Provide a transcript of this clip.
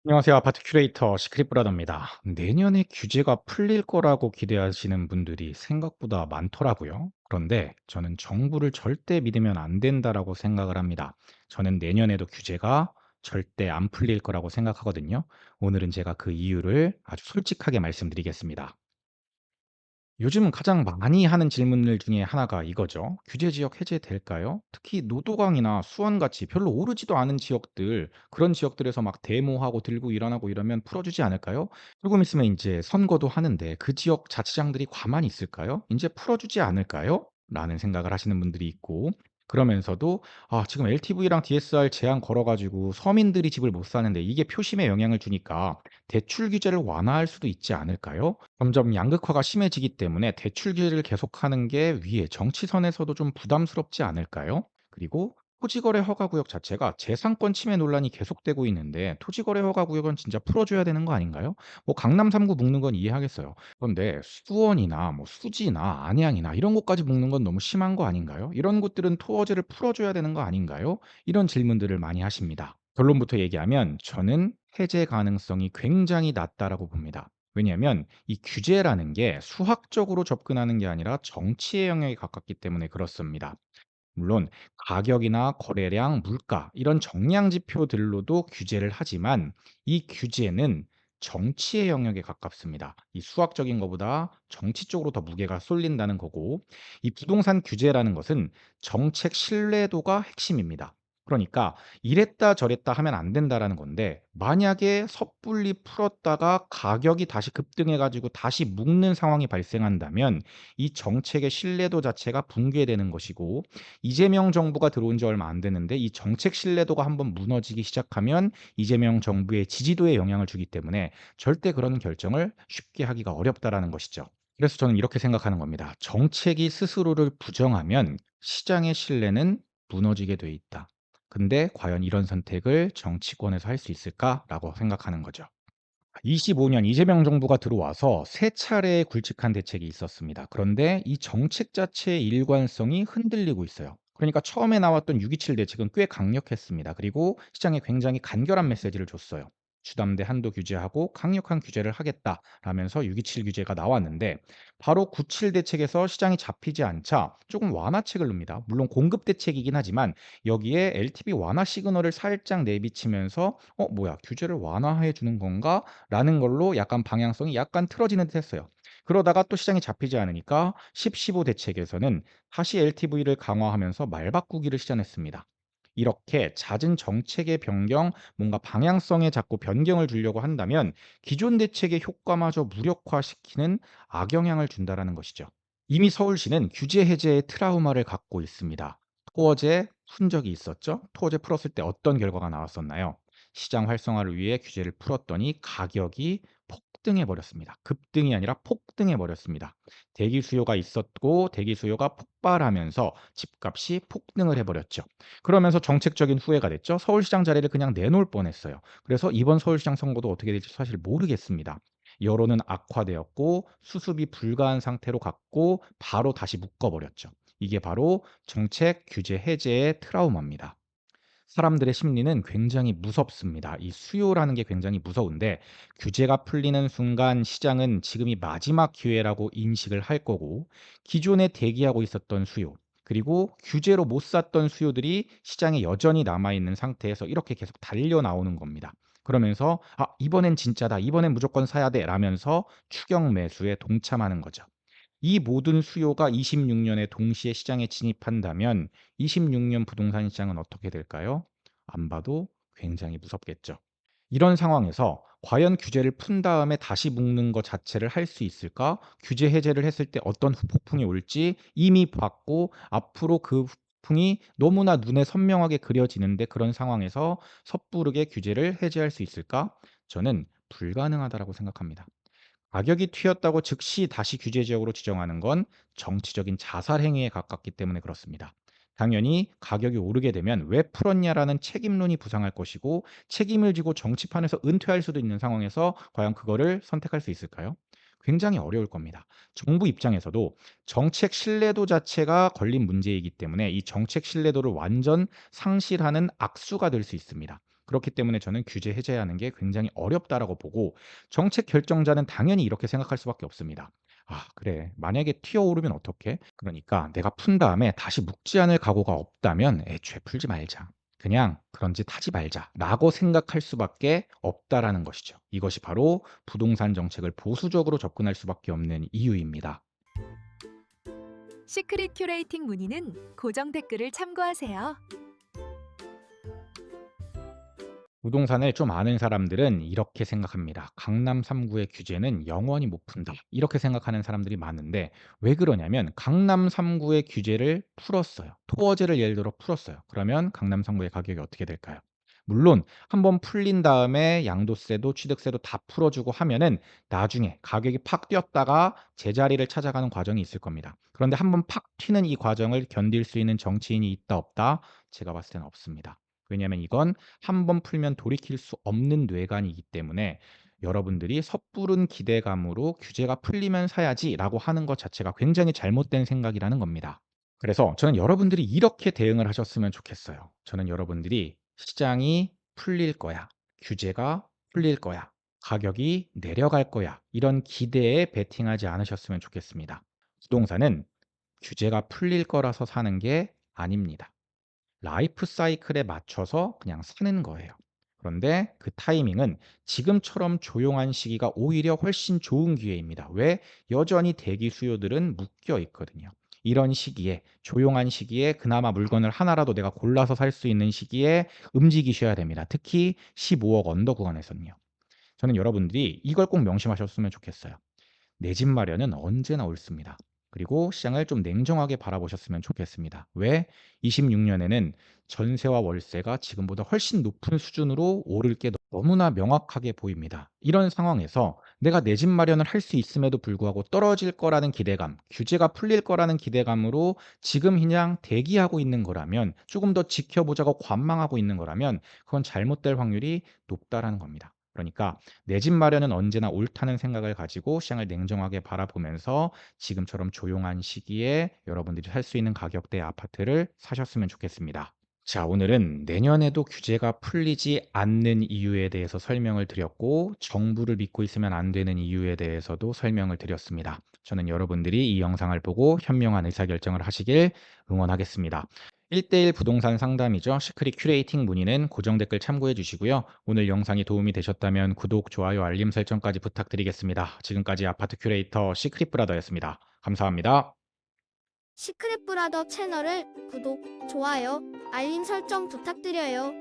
안녕하세요. 아파트 큐레이터 시크릿 브라더입니다. 내년에 규제가 풀릴 거라고 기대하시는 분들이 생각보다 많더라고요. 그런데 저는 정부를 절대 믿으면 안 된다라고 생각을 합니다. 저는 내년에도 규제가 절대 안 풀릴 거라고 생각하거든요. 오늘은 제가 그 이유를 아주 솔직하게 말씀드리겠습니다. 요즘 가장 많이 하는 질문들 중에 하나가 이거죠. "규제 지역 해제될까요?" 특히 노도강이나 수원같이 별로 오르지도 않은 지역들, 그런 지역들에서 막 데모하고 들고 일어나고 이러면 풀어주지 않을까요? 조금 있으면 이제 선거도 하는데 그 지역 자치장들이 가만히 있을까요? 이제 풀어주지 않을까요? 라는 생각을 하시는 분들이 있고, 그러면서도 지금 LTV랑 DSR 제한 걸어 가지고 서민들이 집을 못 사는데 이게 표심에 영향을 주니까 대출 규제를 완화할 수도 있지 않을까요? 점점 양극화가 심해지기 때문에 대출 규제를 계속하는 게 위에 정치선에서도 좀 부담스럽지 않을까요? 그리고 토지거래 허가구역 자체가 재산권 침해 논란이 계속되고 있는데 토지거래 허가구역은 진짜 풀어줘야 되는 거 아닌가요? 뭐 강남 3구 묶는 건 이해하겠어요. 그런데 수원이나 뭐 수지나 안양이나 이런 곳까지 묶는 건 너무 심한 거 아닌가요? 이런 곳들은 토어제를 풀어줘야 되는 거 아닌가요? 이런 질문들을 많이 하십니다. 결론부터 얘기하면 저는 해제 가능성이 굉장히 낮다라고 봅니다. 왜냐하면 이 규제라는 게 수학적으로 접근하는 게 아니라 정치의 영역에 가깝기 때문에 그렇습니다. 물론 가격이나 거래량, 물가 이런 정량 지표들로도 규제를 하지만 이 규제는 정치의 영역에 가깝습니다. 이 수학적인 것보다 정치 쪽으로 더 무게가 쏠린다는 거고, 이 부동산 규제라는 것은 정책 신뢰도가 핵심입니다. 그러니까 이랬다 저랬다 하면 안 된다라는 건데, 만약에 섣불리 풀었다가 가격이 다시 급등해 가지고 다시 묶는 상황이 발생한다면 이 정책의 신뢰도 자체가 붕괴되는 것이고, 이재명 정부가 들어온 지 얼마 안 됐는데 이 정책 신뢰도가 한번 무너지기 시작하면 이재명 정부의 지지도에 영향을 주기 때문에 절대 그런 결정을 쉽게 하기가 어렵다라는 것이죠. 그래서 저는 이렇게 생각하는 겁니다. 정책이 스스로를 부정하면 시장의 신뢰는 무너지게 돼 있다. 근데 과연 이런 선택을 정치권에서 할 수 있을까라고 생각하는 거죠. 25년 이재명 정부가 들어와서 세 차례의 굵직한 대책이 있었습니다. 그런데 이 정책 자체의 일관성이 흔들리고 있어요. 그러니까 처음에 나왔던 6.27 대책은 꽤 강력했습니다. 그리고 시장에 굉장히 간결한 메시지를 줬어요. 주담대 한도 규제하고 강력한 규제를 하겠다라면서 6.27 규제가 나왔는데, 바로 9.7 대책에서 시장이 잡히지 않자 조금 완화책을 놉니다. 물론 공급 대책이긴 하지만 여기에 LTV 완화 시그널을 살짝 내비치면서 뭐야, 규제를 완화해 주는 건가? 라는 걸로 약간 방향성이 약간 틀어지는 듯 했어요. 그러다가 또 시장이 잡히지 않으니까 10-15 대책에서는 다시 LTV를 강화하면서 말 바꾸기를 시전했습니다. 이렇게 잦은 정책의 변경, 뭔가 방향성에 자꾸 변경을 주려고 한다면 기존 대책의 효과마저 무력화시키는 악영향을 준다라는 것이죠. 이미 서울시는 규제 해제의 트라우마를 갖고 있습니다. 토어제 푼 적이 있었죠. 토어제 풀었을 때 어떤 결과가 나왔었나요? 시장 활성화를 위해 규제를 풀었더니 가격이 폭등해 버렸습니다. 급등이 아니라 폭등해 버렸습니다. 대기 수요가 있었고 대기 수요가 폭발하면서 집값이 폭등을 해 버렸죠. 그러면서 정책적인 후회가 됐죠. 서울시장 자리를 그냥 내놓을 뻔했어요. 그래서 이번 서울시장 선거도 어떻게 될지 사실 모르겠습니다. 여론은 악화되었고 수습이 불가한 상태로 갔고 바로 다시 묶어 버렸죠. 이게 바로 정책 규제 해제의 트라우마입니다. 사람들의 심리는 굉장히 무섭습니다. 이 수요라는 게 굉장히 무서운데, 규제가 풀리는 순간 시장은 지금이 마지막 기회라고 인식을 할 거고, 기존에 대기하고 있었던 수요, 그리고 규제로 못 샀던 수요들이 시장에 여전히 남아 있는 상태에서 이렇게 계속 달려 나오는 겁니다. 그러면서 이번엔 진짜다. 이번엔 무조건 사야 돼. 라면서 추격 매수에 동참하는 거죠. 이 모든 수요가 26년에 동시에 시장에 진입한다면 26년 부동산 시장은 어떻게 될까요? 안 봐도 굉장히 무섭겠죠. 이런 상황에서 과연 규제를 푼 다음에 다시 묶는 것 자체를 할 수 있을까? 규제 해제를 했을 때 어떤 후폭풍이 올지 이미 봤고 앞으로 그 후폭풍이 너무나 눈에 선명하게 그려지는데, 그런 상황에서 섣부르게 규제를 해제할 수 있을까? 저는 불가능하다라고 생각합니다. 가격이 튀었다고 즉시 다시 규제 지역으로 지정하는 건 정치적인 자살 행위에 가깝기 때문에 그렇습니다. 당연히 가격이 오르게 되면 왜 풀었냐라는 책임론이 부상할 것이고, 책임을 지고 정치판에서 은퇴할 수도 있는 상황에서 과연 그거를 선택할 수 있을까요? 굉장히 어려울 겁니다. 정부 입장에서도 정책 신뢰도 자체가 걸린 문제이기 때문에 이 정책 신뢰도를 완전 상실하는 악수가 될 수 있습니다. 그렇기 때문에 저는 규제 해제하는 게 굉장히 어렵다라고 보고 정책 결정자는 당연히 이렇게 생각할 수밖에 없습니다. '아 그래. 만약에 튀어오르면 어떡해? 그러니까 내가 푼 다음에 다시 묶지 않을 각오가 없다면 애초에 풀지 말자. 그냥 그런 짓 하지 말자.'라고 생각할 수밖에 없다라는 것이죠. 이것이 바로 부동산 정책을 보수적으로 접근할 수밖에 없는 이유입니다. 시크릿 큐레이팅 문의는 고정 댓글을 참고하세요. 부동산을 좀 아는 사람들은 이렇게 생각합니다. '강남 3 구의 규제는 영원히 못 푼다.' 이렇게 생각하는 사람들이 많은데 왜 그러냐면 강남 3 구의 규제를 풀었어요. 토어제를 예를 들어 풀었어요. 그러면 강남 3 구의 가격이 어떻게 될까요? 물론 한번 풀린 다음에 양도세도 취득세도 다 풀어 주고 하면은 나중에 가격이 팍 뛰었다가 제자리를 찾아가는 과정이 있을 겁니다. 그런데 한번 팍 튀는 이 과정을 견딜 수 있는 정치인이 있다 없다? 제가 봤을 때는 없습니다. 왜냐하면 이건 한번 풀면 돌이킬 수 없는 뇌관이기 때문에 여러분들이 섣부른 기대감으로 '규제가 풀리면 사야지.'라고 하는 것 자체가 굉장히 잘못된 생각이라는 겁니다. 그래서 저는 여러분들이 이렇게 대응을 하셨으면 좋겠어요. 저는 여러분들이 '시장이 풀릴 거야. 규제가 풀릴 거야. 가격이 내려갈 거야.' 이런 기대에 베팅하지 않으셨으면 좋겠습니다. 부동산은 규제가 풀릴 거라서 사는 게 아닙니다. 라이프 사이클에 맞춰서 그냥 사는 거예요. 그런데 그 타이밍은 지금처럼 조용한 시기가 오히려 훨씬 좋은 기회입니다. 왜? 여전히 대기 수요들은 묶여 있거든요. 이런 시기에 조용한 시기에 그나마 물건을 하나라도 내가 골라서 살 수 있는 시기에 움직이셔야 됩니다. 특히 15억 언더 구간에서는요. 저는 여러분들이 이걸 꼭 명심하셨으면 좋겠어요. 내 집 마련은 언제나 옳습니다. 그리고 시장을 좀 냉정하게 바라보셨으면 좋겠습니다. 왜? 26년에는 전세와 월세가 지금보다 훨씬 높은 수준으로 오를 게 너무나 명확하게 보입니다. 이런 상황에서 내가 내 집 마련을 할 수 있음에도 불구하고 떨어질 거라는 기대감, 규제가 풀릴 거라는 기대감으로 지금 그냥 대기하고 있는 거라면, 조금 더 지켜보자고 관망하고 있는 거라면 그건 잘못될 확률이 높다라는 겁니다. 그러니까 내 집 마련은 언제나 옳다는 생각을 가지고 시장을 냉정하게 바라보면서 지금처럼 조용한 시기에 여러분들이 살 수 있는 가격대의 아파트를 사셨으면 좋겠습니다. 자, 오늘은 내년에도 규제가 풀리지 않는 이유에 대해서 설명을 드렸고, 정부를 믿고 있으면 안 되는 이유에 대해서도 설명을 드렸습니다. 저는 여러분들이 이 영상을 보고 현명한 의사결정을 하시길 응원하겠습니다. 1대1 부동산 상담이죠. 시크릿 큐레이팅 문의는 고정 댓글 참고해 주시고요. 오늘 영상이 도움이 되셨다면 구독, 좋아요, 알림 설정까지 부탁드리겠습니다. 지금까지 아파트 큐레이터 시크릿 브라더였습니다. 감사합니다. 시크릿 브라더 채널을 구독, 좋아요, 알림 설정 부탁드려요.